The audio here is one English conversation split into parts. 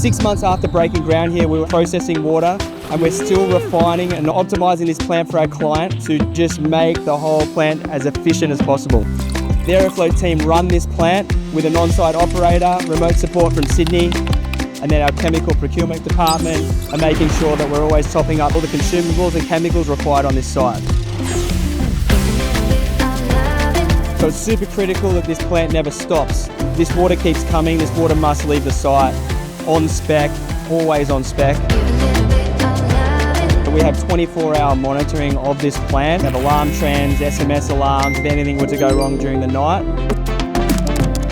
6 months after breaking ground here, we were processing water, and we're still refining and optimizing this plant for our client to just make the whole plant as efficient as possible. The Aeroflow team run this plant with an on-site operator, remote support from Sydney, and then our chemical procurement department are making sure that we're always topping up all the consumables and chemicals required on this site. So it's super critical that this plant never stops. This water keeps coming, this water must leave the site on spec, always on spec. We have 24-hour monitoring of this plant. We have alarm trends, SMS alarms, if anything were to go wrong during the night.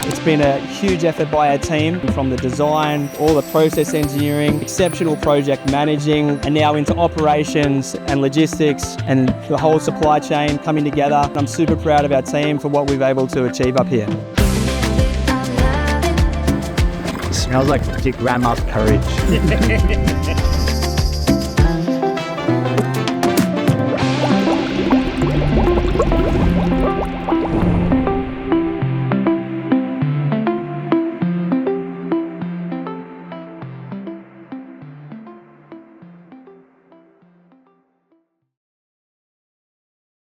It's been a huge effort by our team, from the design, all the process engineering, exceptional project managing, and now into operations and logistics and the whole supply chain coming together. I'm super proud of our team for what we've been able to achieve up here. It smells like your grandma's courage.